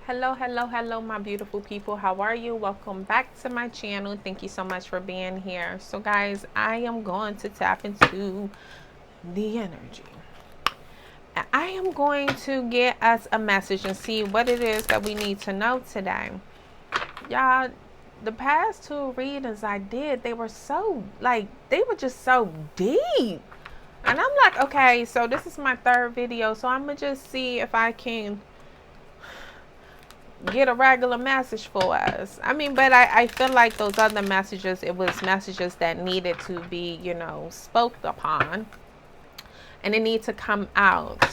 Hello, hello, hello, my beautiful people. How are you? Welcome back to my channel. Thank you so much for being here. So guys, I am going to tap into the energy. I am going to get us a message and see what it is that we need to know today. Y'all, the past two readings I did, they were so, they were just so deep. And I'm like, okay, so this is my third video, so I'm going to just see if I can get a regular message for us. I mean, but I feel like those other messages, it was messages that needed to be, spoke upon. And it need to come out.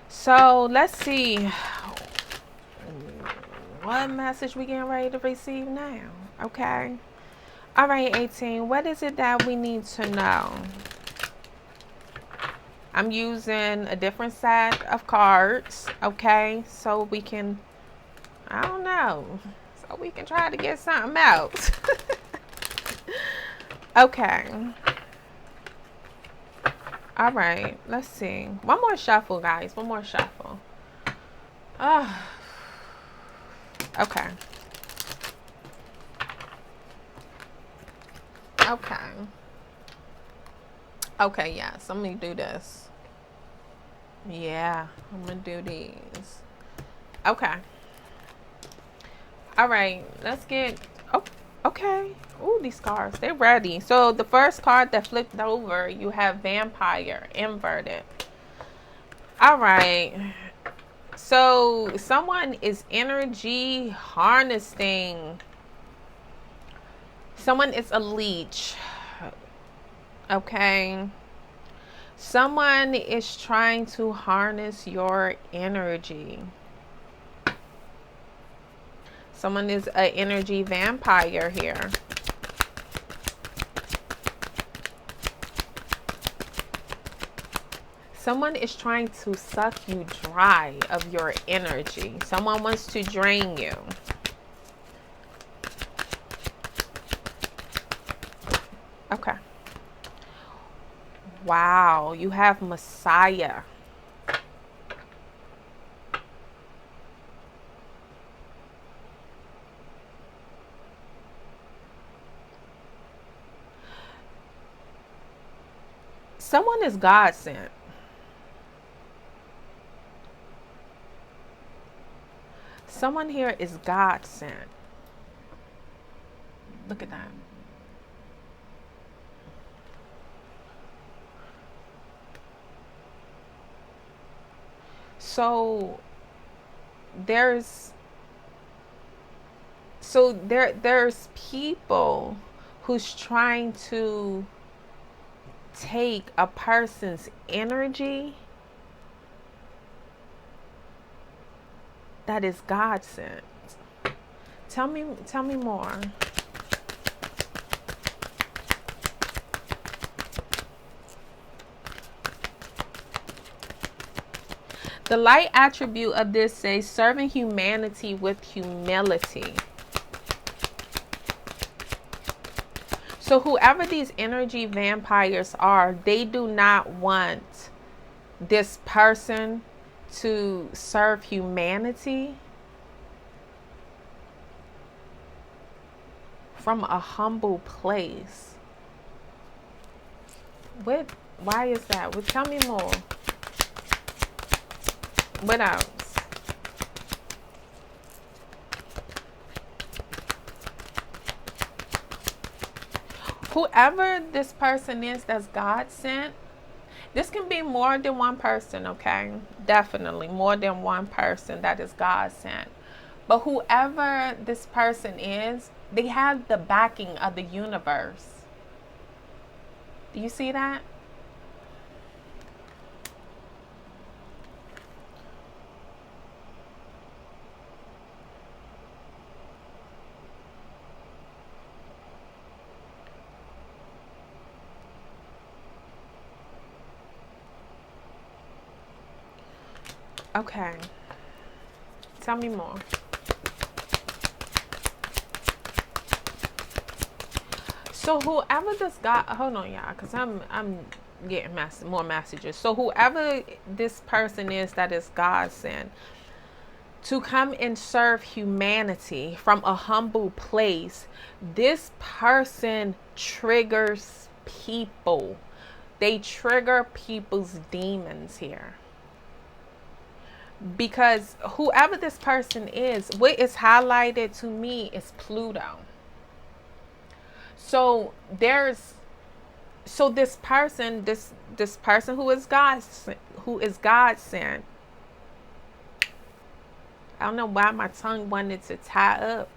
So let's see what message we getting ready to receive now. Okay. All right, 18. What is it that we need to know? I'm using a different set of cards. Okay. So we can, I don't know. So we can try to get something else. Okay. All right. Let's see. One more shuffle, guys. One more shuffle. Okay. Okay. Okay, yes. I'm going to do this. Yeah. I'm going to do these. Okay. All right. Let's get... Oh, okay. Ooh, these cards. They're ready. So, the first card that flipped over, you have Vampire inverted. All right. So, someone is energy harnessing. Someone is a leech. Okay. Someone is trying to harness your energy. Someone is an energy vampire here. Someone is trying to suck you dry of your energy. Someone wants to drain you. Okay. Wow, you have Messiah. Someone is God sent. Someone here is God sent. Look at that. So there's people who's trying to take a person's energy that is God sent. Tell me more. The light attribute of this says serving humanity with humility. So whoever these energy vampires are, they do not want this person to serve humanity from a humble place. Why is that? Well, tell me more. What else? Whoever this person is that's God sent, this can be more than one person, okay? Definitely more than one person that is God sent. But whoever this person is, they have the backing of the universe. Do you see that? Okay. Tell me more. So whoever this guy, hold on, y'all, because I'm getting more messages. So whoever this person is that is God sent, to come and serve humanity from a humble place. This person triggers people. They trigger people's demons here. Because whoever this person is, what is highlighted to me is Pluto. So this person, this person who is God sent. I don't know why my tongue wanted to tie up.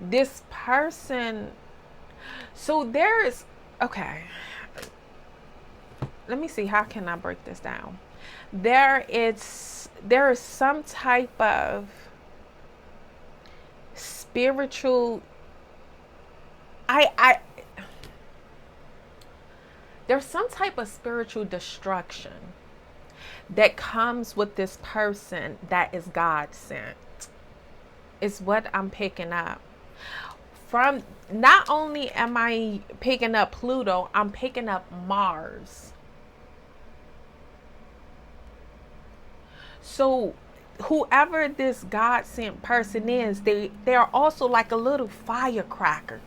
This person, so there's, okay, let me see, how can I break this down? There is some type of spiritual, there's some type of spiritual destruction that comes with this person that is God sent, is what I'm picking up. From, not only am I picking up Pluto, I'm picking up Mars. So whoever this God sent person is, they are also like a little firecracker.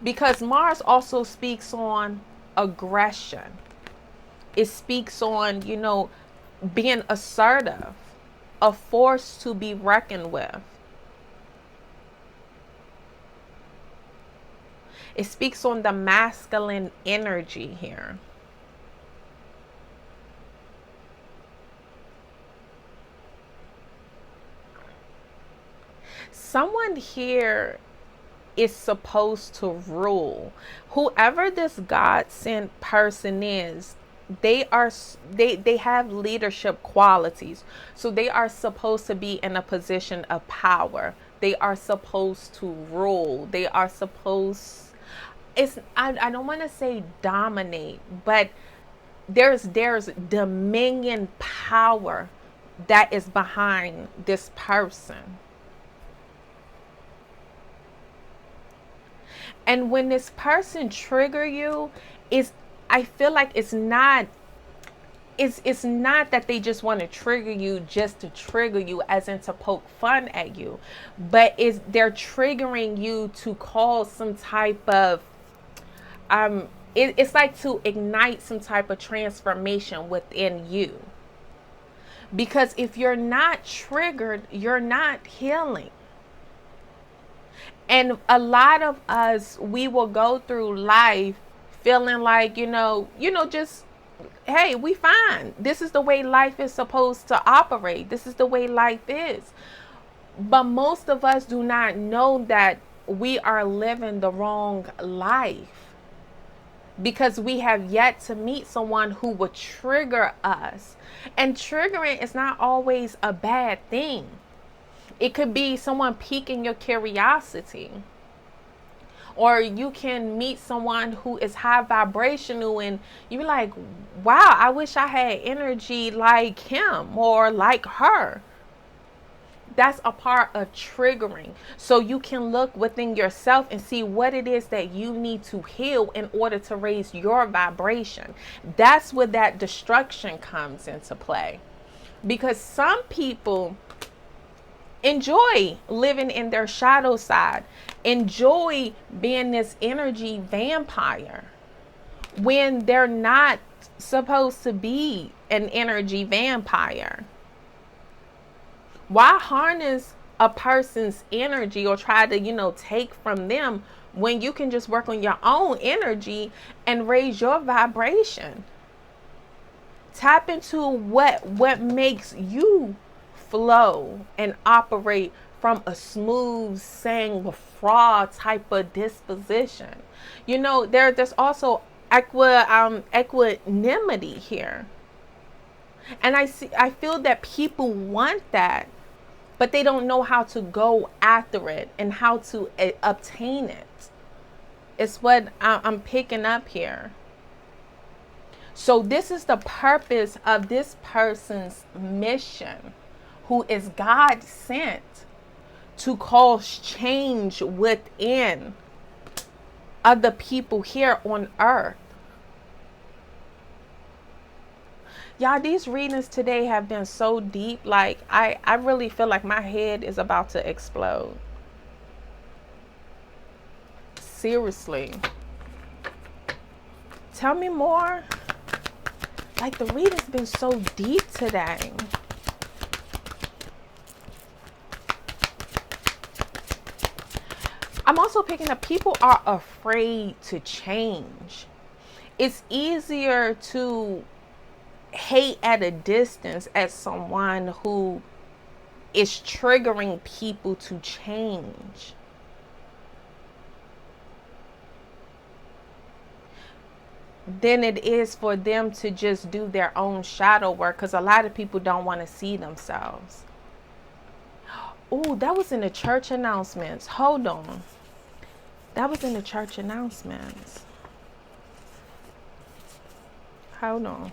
Because Mars also speaks on aggression. It speaks on, being assertive, a force to be reckoned with. It speaks on the masculine energy here. Someone here is supposed to rule. Whoever this God sent person is, they have leadership qualities. So they are supposed to be in a position of power. They are supposed to rule. They are supposed, I don't want to say dominate, but there's dominion power that is behind this person. And when this person trigger you, I feel like it's not that they just want to trigger you just to trigger you, as in to poke fun at you, but they're triggering you to cause some type of it's like to ignite some type of transformation within you. Because if you're not triggered, you're not healing. And a lot of us, we will go through life feeling like, just, hey, we fine. This is the way life is supposed to operate. This is the way life is. But most of us do not know that we are living the wrong life, because we have yet to meet someone who would trigger us. And triggering is not always a bad thing. It could be someone piquing your curiosity. Or you can meet someone who is high vibrational and you're like, wow, I wish I had energy like him or like her. That's a part of triggering. So you can look within yourself and see what it is that you need to heal in order to raise your vibration. That's where that destruction comes into play. Because some people enjoy living in their shadow side, enjoy being this energy vampire, when they're not supposed to be an energy vampire. Why harness a person's energy or try to, take from them, when you can just work on your own energy and raise your vibration? Tap into what makes you flow and operate from a smooth, sang-froid type of disposition. There's also equanimity here. And I feel that people want that, but they don't know how to go after it and how to obtain it. It's what I'm picking up here. So this is the purpose of this person's mission, who is God sent, to cause change within other people here on earth. Y'all, these readings today have been so deep. Like, I really feel like my head is about to explode. Seriously. Tell me more. Like, the reading's been so deep today. I'm also picking up people are afraid to change. It's easier to hate at a distance at someone who is triggering people to change. Than it is for them to just do their own shadow work, because a lot of people don't want to see themselves. Oh, that was in the church announcements. Hold on. That was in the church announcements. Hold on.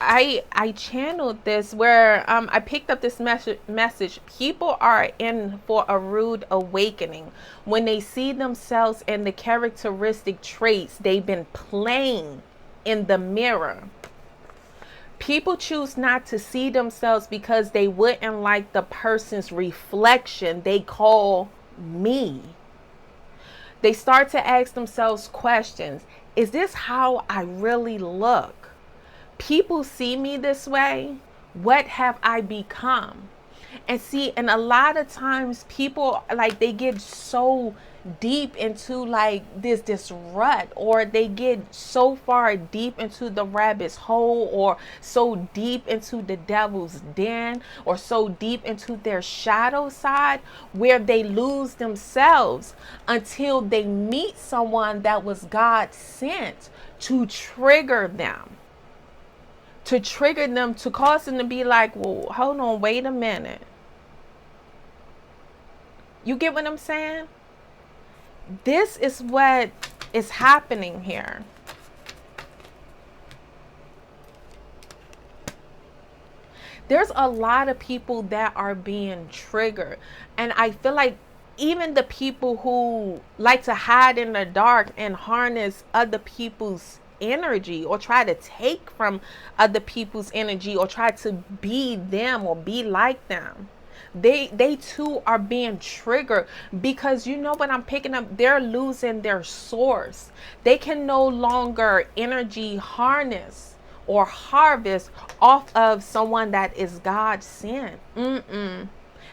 I channeled this where I picked up this message. People are in for a rude awakening when they see themselves and the characteristic traits they've been playing in the mirror. People choose not to see themselves because they wouldn't like the person's reflection they call me. They start to ask themselves questions. Is this how I really look? People see me this way. What have I become? And see, and a lot of times people, like, they get so deep into like this rut, or they get so far deep into the rabbit's hole, or so deep into the devil's den, or so deep into their shadow side, where they lose themselves until they meet someone that was God sent to trigger them. To trigger them, to cause them to be like, well, hold on, wait a minute. You get what I'm saying? This is what is happening here. There's a lot of people that are being triggered. And I feel like even the people who like to hide in the dark and harness other people's energy, or try to take from other people's energy, or try to be them or be like them, they too are being triggered, because you know what I'm picking up, they're losing their source. They can no longer energy harness or harvest off of someone that is God sent.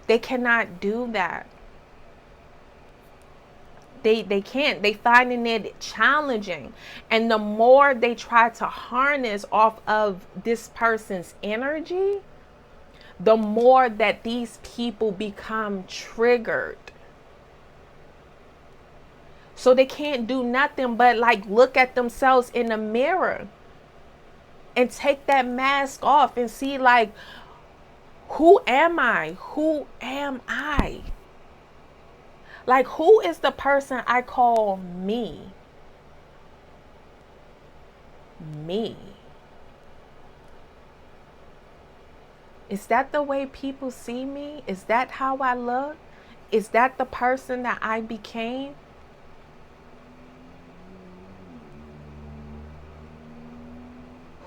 They cannot do that. They can't. They finding it challenging. And the more they try to harness off of this person's energy, the more that these people become triggered. So they can't do nothing but like look at themselves in the mirror and take that mask off and see, like, who am I? Who am I? Like, who is the person I call me? Me. Is that the way people see me? Is that how I look? Is that the person that I became?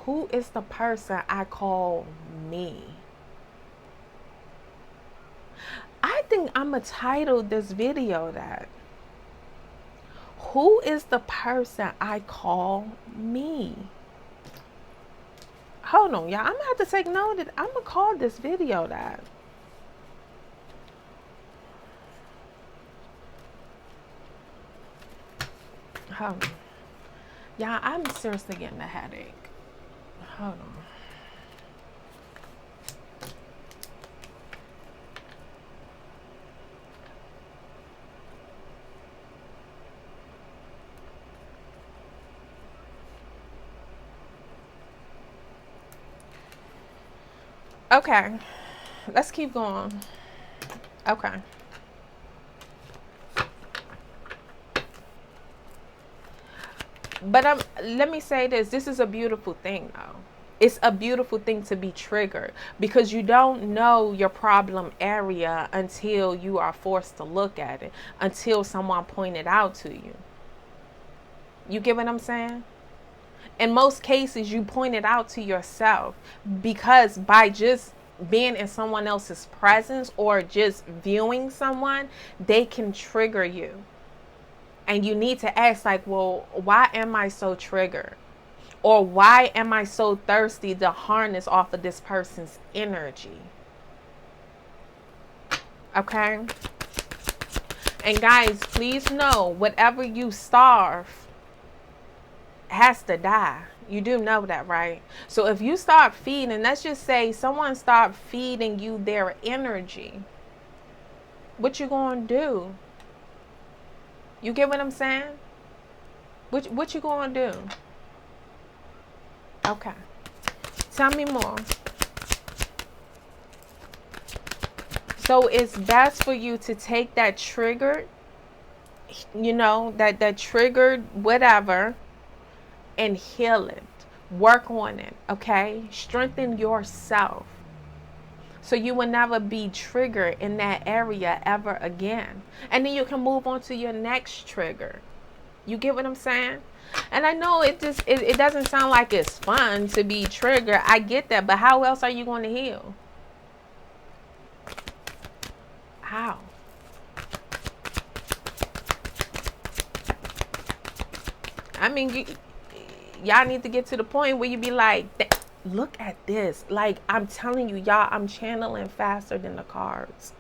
Who is the person I call me? I think I'm going to title this video that. Who is the person I call me? Hold on, y'all. I'm going to have to take note of it. I'm going to call this video that. Hold on. Y'all, I'm seriously getting a headache. Hold on. Okay, let's keep going. Okay. But let me say this. This is a beautiful thing, though. It's a beautiful thing to be triggered, because you don't know your problem area until you are forced to look at it, until someone pointed out to you. You get what I'm saying? In most cases, you point it out to yourself, because by just being in someone else's presence or just viewing someone, they can trigger you. And you need to ask, like, well, why am I so triggered? Or why am I so thirsty to harness off of this person's energy? Okay? And guys, please know, whatever you starve has to die. You do know that, right? So if you start feeding, let's just say someone start feeding you their energy, what you gonna do? You get what I'm saying? What you gonna do? Okay. Tell me more. So it's best for you to take that triggered, that triggered whatever, and heal it. Work on it, okay? Strengthen yourself, so you will never be triggered in that area ever again. And then you can move on to your next trigger. You get what I'm saying? And I know it doesn't sound like it's fun to be triggered. I get that, but how else are you going to heal? How? I mean, y'all need to get to the point where you be like, look at this. Like, I'm telling you, y'all, I'm channeling faster than the cards.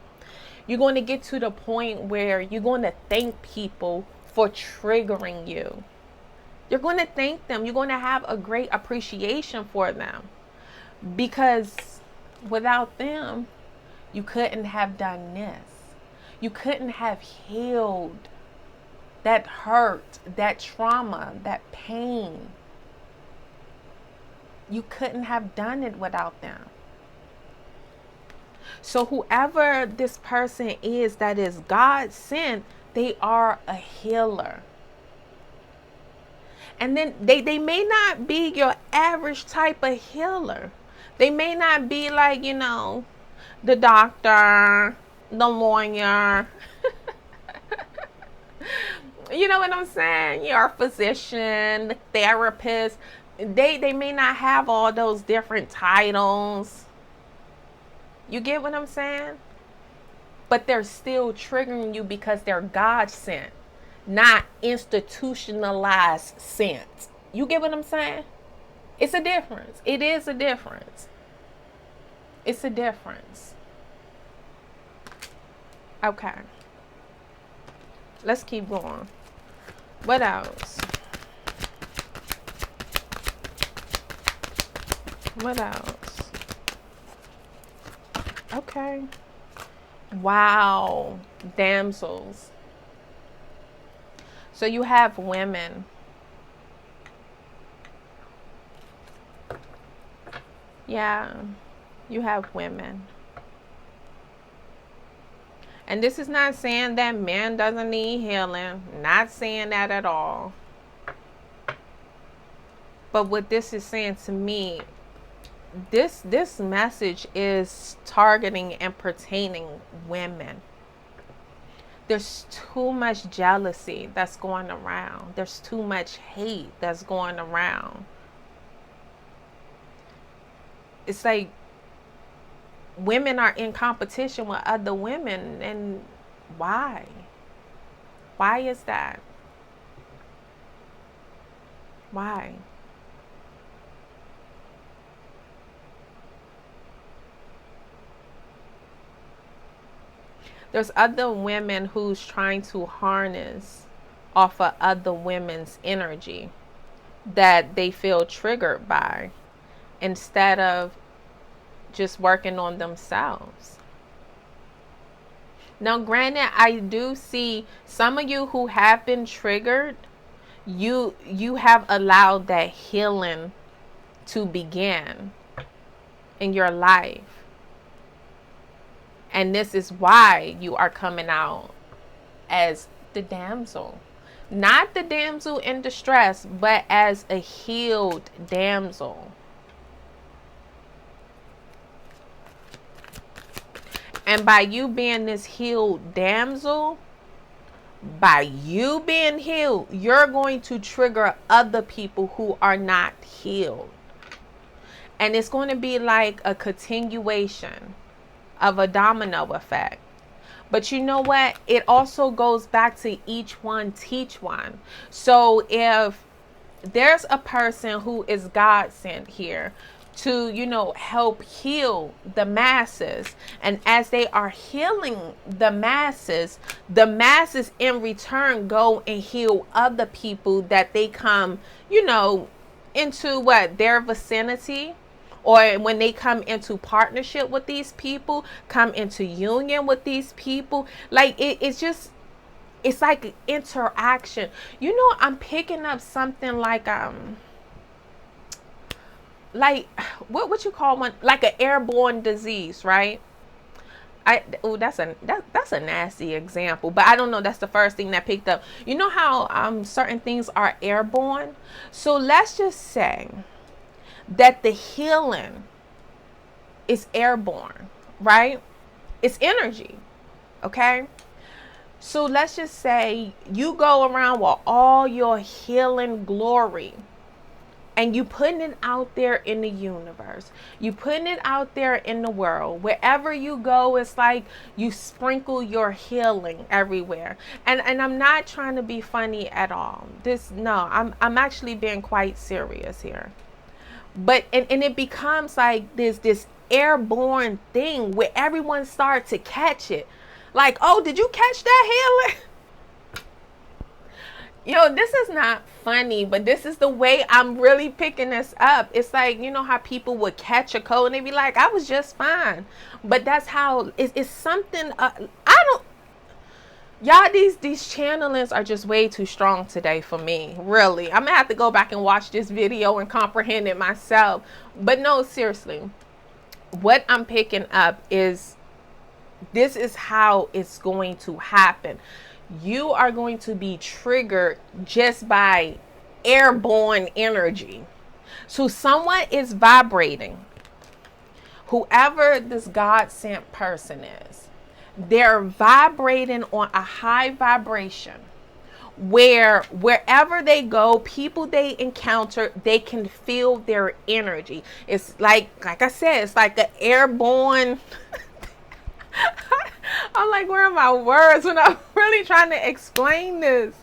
You're going to get to the point where you're going to thank people for triggering you. You're going to thank them. You're going to have a great appreciation for them, because without them, you couldn't have done this. You couldn't have healed that hurt, that trauma, that pain. You couldn't have done it without them. So whoever this person is that is God sent, they are a healer. And then they may not be your average type of healer. They may not be like, the doctor, the lawyer. You know what I'm saying? Your physician, the therapist. They may not have all those different titles. You get what I'm saying? But they're still triggering you because they're God sent, not institutionalized sent. You get what I'm saying? It's a difference. It is a difference. It's a difference. Okay. Let's keep going. What else? What else? Okay. Wow. Damsels. So you have women. Yeah. You have women. And this is not saying that man doesn't need healing. Not saying that at all. But what this is saying to me, this message is targeting and pertaining women. There's too much jealousy that's going around. There's too much hate that's going around. It's like women are in competition with other women. And why? Why is that? Why? There's other women who's trying to harness off of other women's energy that they feel triggered by, instead of just working on themselves. Now, granted, I do see some of you who have been triggered, you have allowed that healing to begin in your life. And this is why you are coming out as the damsel. Not the damsel in distress, but as a healed damsel. And by you being this healed damsel, By you being healed, you're going to trigger other people who are not healed. And it's going to be like a continuation of a domino effect. But you know what? It also goes back to each one teach one. So if there's a person who is God sent here to, help heal the masses, and as they are healing the masses in return go and heal other people that they come, into their vicinity, or when they come into partnership with these people, come into union with these people. Like it's like interaction. I'm picking up something like what you call one, like an airborne disease, right? That's a nasty example, but I don't know, that's the first thing that picked up. You know how certain things are airborne? So let's just say that the healing is airborne, right? It's energy, okay? So let's just say you go around with all your healing glory, and you putting it out there in the universe. You putting it out there in the world. Wherever you go, it's like you sprinkle your healing everywhere. And I'm not trying to be funny at all. I'm actually being quite serious here. But and it becomes like this airborne thing where everyone starts to catch it. Like, oh, did you catch that healing? This is not funny, but this is the way I'm really picking this up. It's like, how people would catch a cold and they'd be like, I was just fine. But that's how it's something. Y'all, these channelings are just way too strong today for me. Really, I'm gonna have to go back and watch this video and comprehend it myself. But no, seriously, what I'm picking up is this is how it's going to happen. You are going to be triggered just by airborne energy. So someone is vibrating. Whoever this God sent person is, they're vibrating on a high vibration where wherever they go, people they encounter, they can feel their energy. It's like I said, it's like an airborne I'm like, where are my words when I'm really trying to explain this?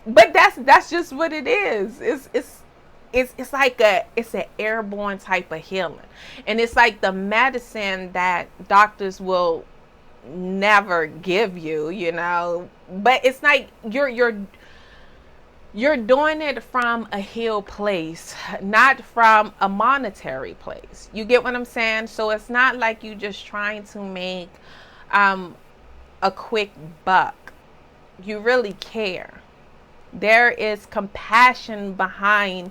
But that's just what it is. It's like it's an airborne type of healing. And it's like the medicine that doctors will never give you, But it's like you're doing it from a healed place, not from a monetary place. You get what I'm saying? So it's not like you just trying to make a quick buck. You really care. There is compassion behind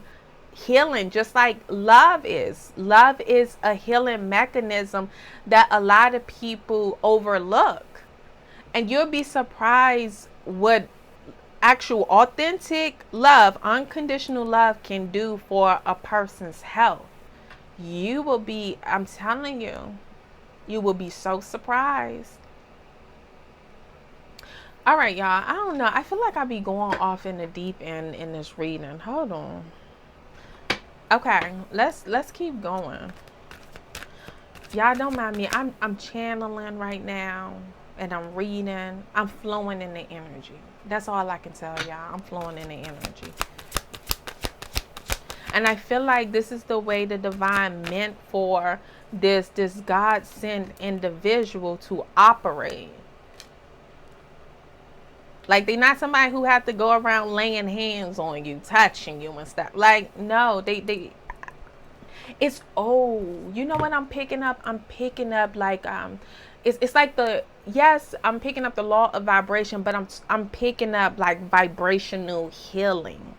healing, just like love is. Love is a healing mechanism that a lot of people overlook. And you'll be surprised what actual authentic love, unconditional love can do for a person's health. You will be, I'm telling you, you will be so surprised. All right, y'all. I don't know. I feel like I be going off in the deep end in this reading. Hold on. Okay, let's keep going. Y'all don't mind me. I'm channeling right now, and I'm reading. I'm flowing in the energy. That's all I can tell y'all. I'm flowing in the energy. And I feel like this is the way the divine meant for this God-sent individual to operate. Like, they're not somebody who have to go around laying hands on you, touching you and stuff. Like, no, they it's you know what I'm picking up? I'm picking up like it's like I'm picking up the law of vibration, but I'm picking up like vibrational healing.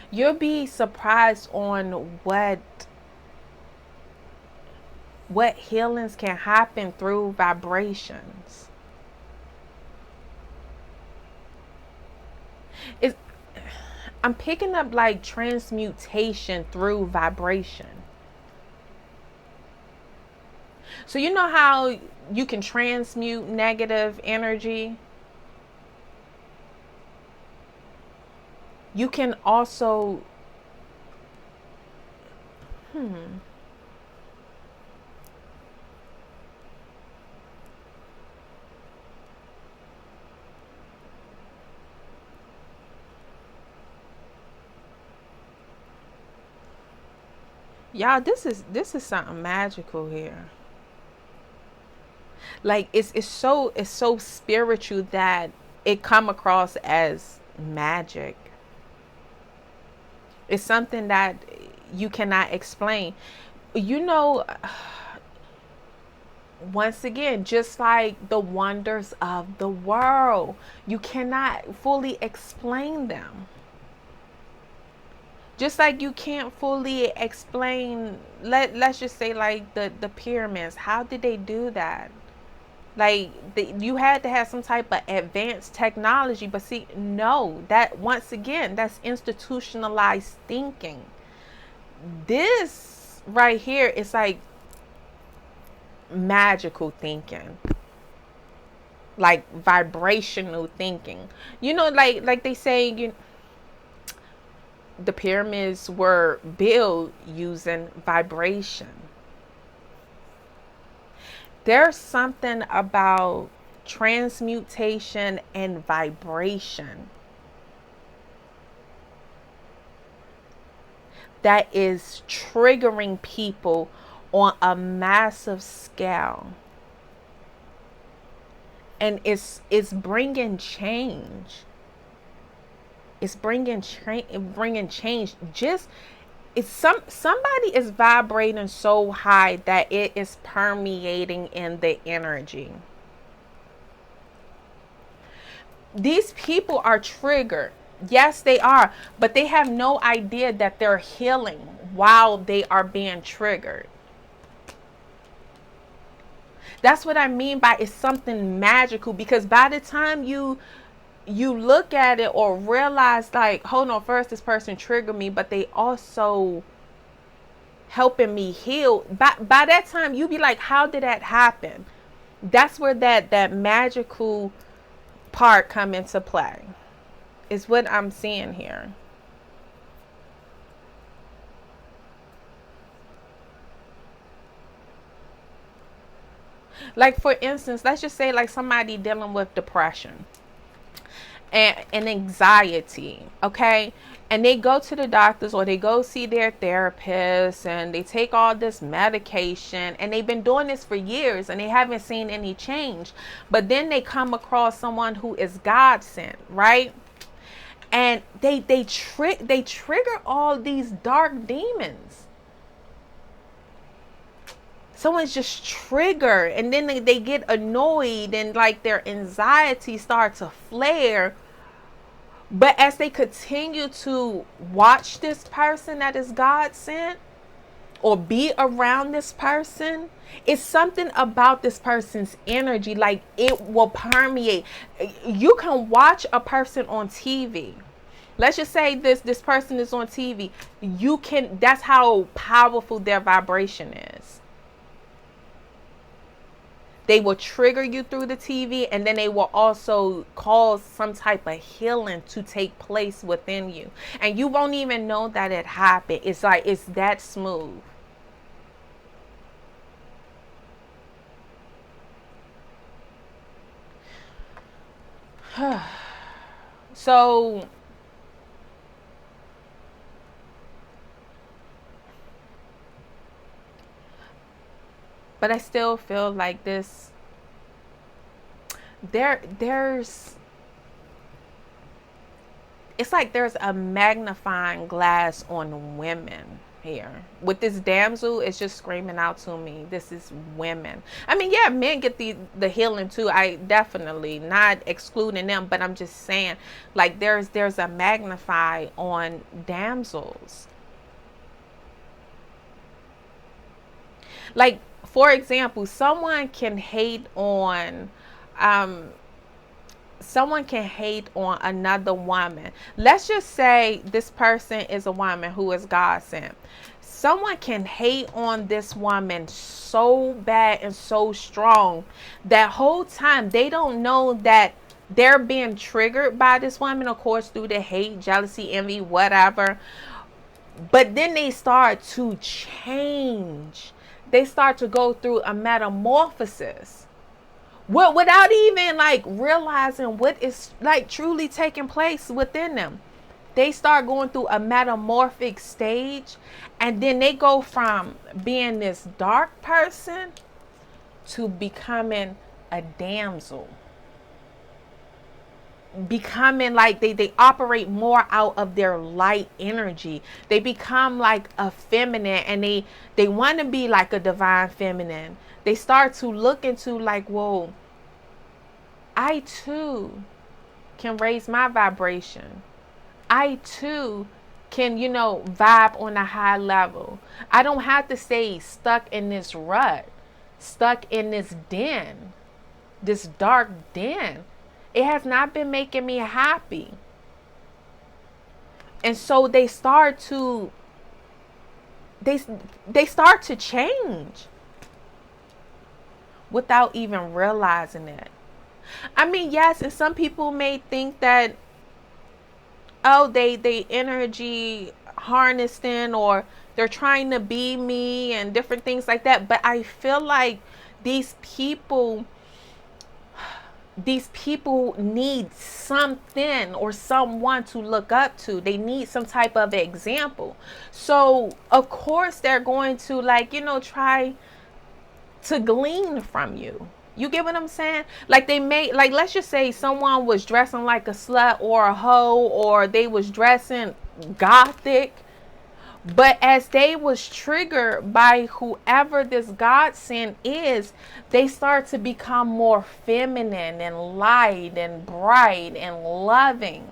You'll be surprised on what healings can happen through vibrations. I'm picking up like transmutation through vibration. So you know how you can transmute negative energy? You can also y'all, this is something magical here. Like it's so spiritual that it come across as magic. It's something that you cannot explain. You know, once again, just like the wonders of the world, you cannot fully explain them. Just like you can't fully explain, let's just say like the pyramids. How did they do that? Like you had to have some type of advanced technology, but see, no, that once again, that's institutionalized thinking. This right here is like magical thinking, like vibrational thinking. You know, like they say, the pyramids were built using vibration. There's something about transmutation and vibration that is triggering people on a massive scale, and it's bringing change. It's bringing change. Just it's somebody is vibrating so high that it is permeating in the energy. These people are triggered. Yes, they are, but they have no idea that they're healing while they are being triggered. That's what I mean by it's something magical, because by the time you look at it or realize, like, hold on, first this person triggered me, but they also helping me heal. By that time you be like, how did that happen? That's where that magical part come into play. Is what I'm seeing here. Like, for instance, let's just say like somebody dealing with depression and anxiety, okay? And they go to the doctors or they go see their therapist and they take all this medication, and they've been doing this for years and they haven't seen any change. But then they come across someone who is God sent, right? And they trigger all these dark demons. Someone's just triggered, and then they get annoyed, and like their anxiety starts to flare. But as they continue to watch this person that is God sent or be around this person, it's something about this person's energy, like it will permeate. You can watch a person on TV. Let's just say this person is on TV. That's how powerful their vibration is. They will trigger you through the TV, and then they will also cause some type of healing to take place within you. And you won't even know that it happened. It's like it's that smooth. So but I still feel like there's it's like there's a magnifying glass on women here. With this damsel, it's just screaming out to me, this is women. I mean, yeah, men get the healing too. I definitely not excluding them, but I'm just saying, like, there's a magnify on damsels. Like, for example, someone can hate on someone can hate on another woman. Let's just say this person is a woman who is God sent. Someone can hate on this woman so bad and so strong that whole time they don't know that they're being triggered by this woman, of course, through the hate, jealousy, envy, whatever. But then they start to change. They start to go through a metamorphosis. Well, without even like realizing what is like truly taking place within them. They start going through a metamorphic stage, and then they go from being this dark person to becoming a damsel, becoming like they operate more out of their light energy. They become like a feminine, and they want to be like a divine feminine. They start to look into like, whoa, I too can raise my vibration. I too can, vibe on a high level. I don't have to stay stuck in this rut, stuck in this den, this dark den. It has not been making me happy. And so they start to change without even realizing it. I mean, yes, and some people may think that, oh, they energy harnessing, or they're trying to be me and different things like that. But I feel like these people need something or someone to look up to. They need some type of example. So of course they're going to try to glean from you. You get what I'm saying? Like they may, like, let's just say someone was dressing like a slut or a hoe, or they was dressing gothic. But as they was triggered by whoever this godsend is, they start to become more feminine and light and bright and loving.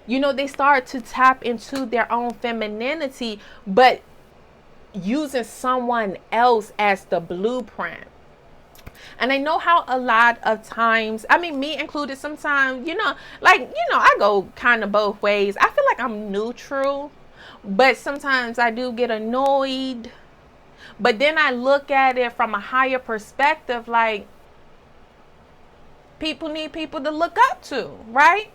They start to tap into their own femininity, but using someone else as the blueprint. And I know how a lot of times, I mean, me included, sometimes, I go kind of both ways. I feel like I'm neutral, but sometimes I do get annoyed. But then I look at it from a higher perspective, like, people need people to look up to, right?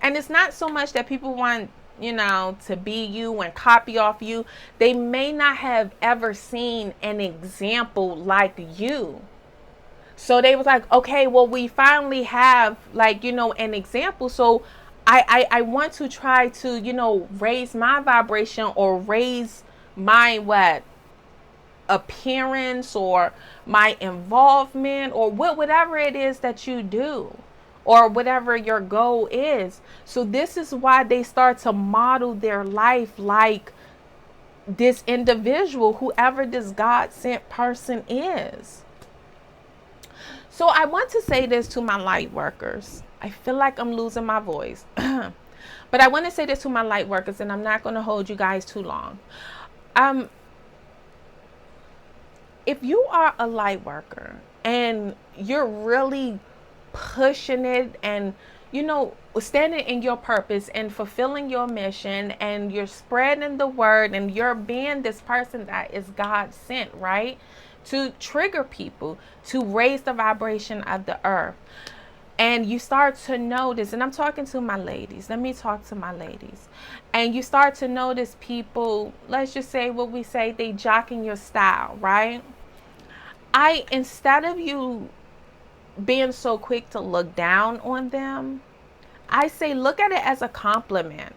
And it's not so much that people want, to be you and copy off you. They may not have ever seen an example like you. So they was like, okay, well, we finally have an example. So I want to try to, raise my vibration, or raise my appearance, or my involvement, or whatever it is that you do, or whatever your goal is. So this is why they start to model their life like this individual, whoever this God sent person is. So I want to say this to my light workers. I feel like I'm losing my voice. But I want to say this to my light workers, and I'm not going to hold you guys too long. If you are a light worker and you're really pushing it, and standing in your purpose and fulfilling your mission, and you're spreading the word, and you're being this person that is God sent, right? To trigger people, to raise the vibration of the earth. And you start to notice, and I'm talking to my ladies, let me talk to my ladies. And you start to notice people, let's just say what we say, they jocking your style, right? Instead of you being so quick to look down on them, I say look at it as a compliment.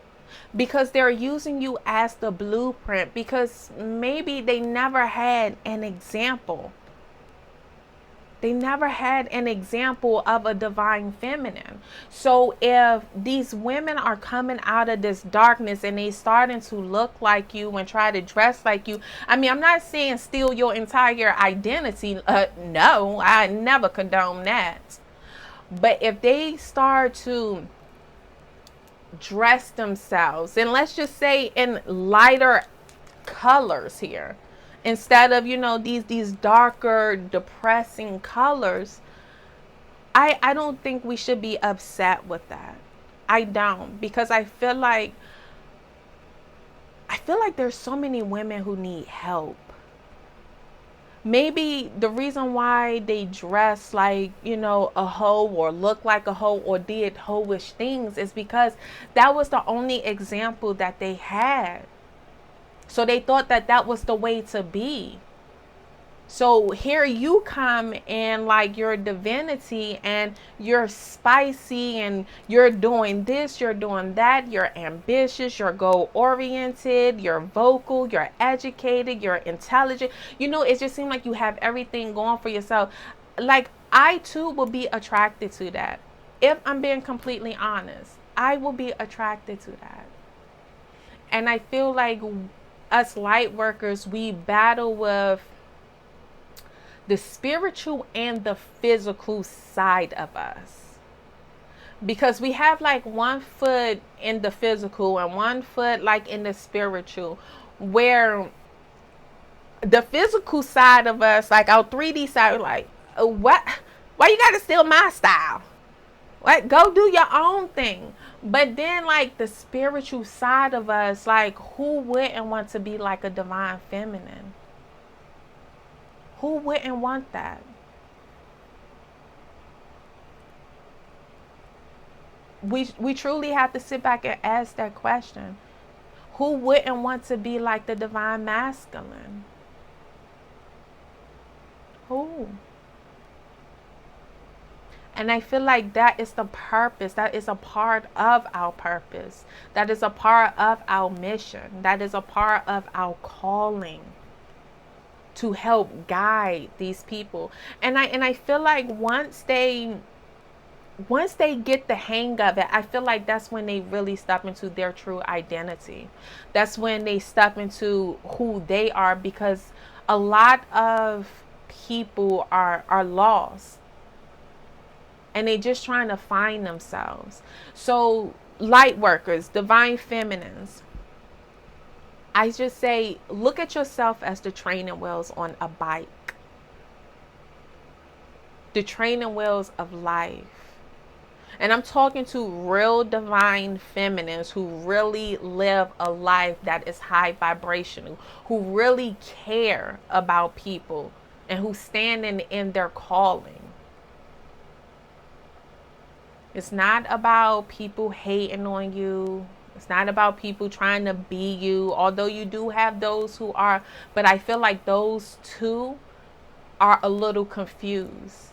Because they're using you as the blueprint, because maybe they never had an example. They never had an example of a divine feminine. So if these women are coming out of this darkness and they starting to look like you and try to dress like you, I mean, I'm not saying steal your entire identity. No, I never condone that. But if they start to dress themselves, and let's just say in lighter colors here, instead of these darker, depressing colors, I don't think we should be upset with that. I don't, because I feel like there's so many women who need help. Maybe the reason why they dress like, a hoe, or look like a hoe, or did hoish things is because that was the only example that they had. So they thought that that was the way to be. So here you come in like your divinity, and you're spicy, and you're doing this, you're doing that, you're ambitious, you're goal oriented, you're vocal, you're educated, you're intelligent. It just seems like you have everything going for yourself. Like, I too will be attracted to that. If I'm being completely honest, I will be attracted to that. And I feel like us light workers, we battle with the spiritual and the physical side of us, because we have like one foot in the physical and one foot like in the spiritual, where the physical side of us, like our 3D side, like, what, why you gotta steal my style? What, go do your own thing. But then like the spiritual side of us, like, who wouldn't want to be like a divine feminine? Who wouldn't want that? We truly have to sit back and ask that question. Who wouldn't want to be like the divine masculine? Who? And I feel like that is the purpose. That is a part of our purpose. That is a part of our mission. That is a part of our calling, to help guide these people. And I feel like once they get the hang of it, I feel like that's when they really step into their true identity. That's when they step into who they are, because a lot of people are lost, and they just trying to find themselves. So light workers, divine feminines, I just say, look at yourself as the training wheels on a bike. The training wheels of life. And I'm talking to real divine feminines who really live a life that is high vibrational, who really care about people, and who standing in their calling. It's not about people hating on you. It's not about people trying to be you, although you do have those who are. But I feel like those two are a little confused,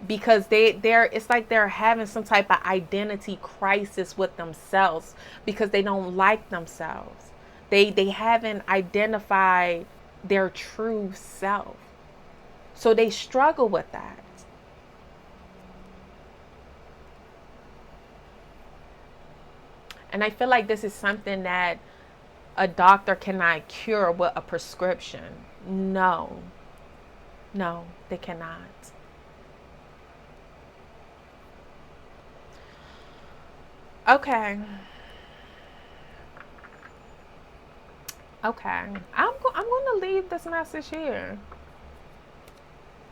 because it's like they're having some type of identity crisis with themselves, because they don't like themselves. They haven't identified their true self. So they struggle with that. And I feel like this is something that a doctor cannot cure with a prescription. No, they cannot. Okay. I'm going to leave this message here.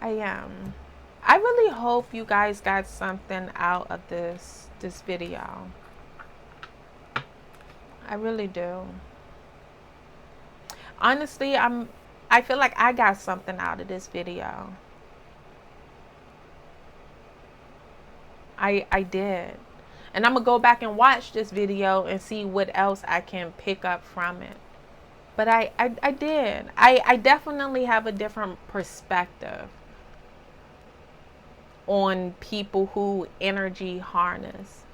I am. I really hope you guys got something out of this video. I really do. Honestly, I feel like I got something out of this video. I did. And I'm going to go back and watch this video and see what else I can pick up from it. But I did. I definitely have a different perspective on people who energy harness.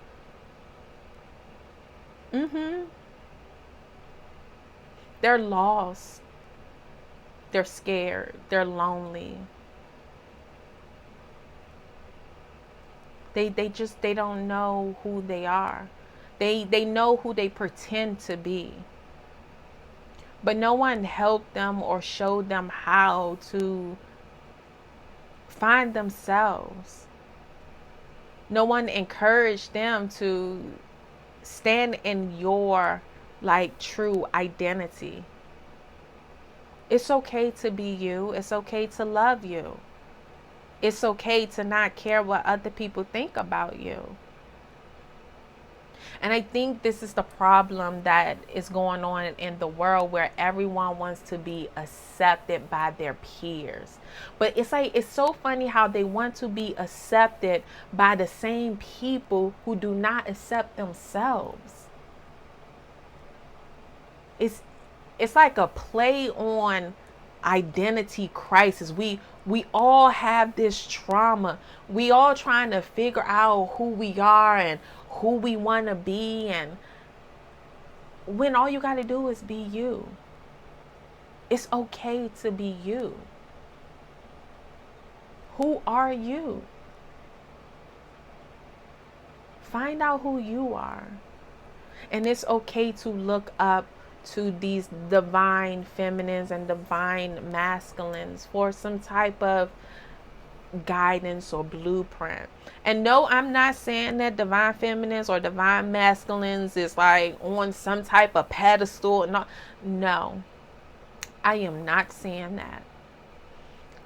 They're lost. They're scared. They're lonely. They don't know who they are. They know who they pretend to be. But no one helped them or showed them how to find themselves. No one encouraged them to stand in your like true identity. It's okay to be you. It's okay to love you. It's okay to not care what other people think about you. And I think this is the problem that is going on in the world, where everyone wants to be accepted by their peers. But it's like, it's so funny how they want to be accepted by the same people who do not accept themselves. It's it's like a play on identity crisis. We all have this trauma. We all trying to figure out who we are and who we want to be, and when all you got to do is be you. It's okay to be you. Who are you? Find out who you are. And it's okay to look up to these divine feminines and divine masculines for some type of guidance or blueprint. And no, I'm not saying that divine feminines or divine masculines is like on some type of pedestal. No, I am not saying that.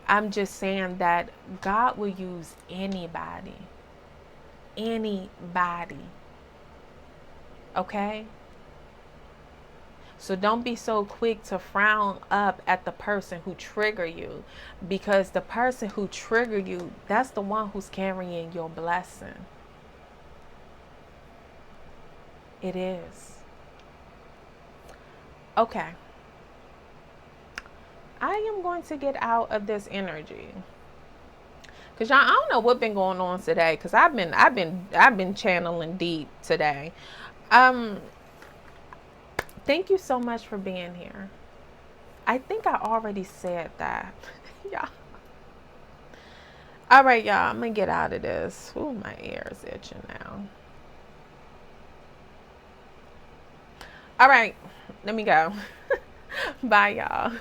I'm just saying that God will use anybody. Anybody. Okay? So don't be so quick to frown up at the person who triggered you, because the person who triggered you, that's the one who's carrying your blessing. It is. Okay. I am going to get out of this energy. Cause y'all, I don't know what's been going on today. Cause I've been channeling deep today. Thank you so much for being here. I think I already said that. Yeah. All right, y'all. I'm gonna get out of this. Ooh, my ear is itching now. All right, let me go. Bye, y'all.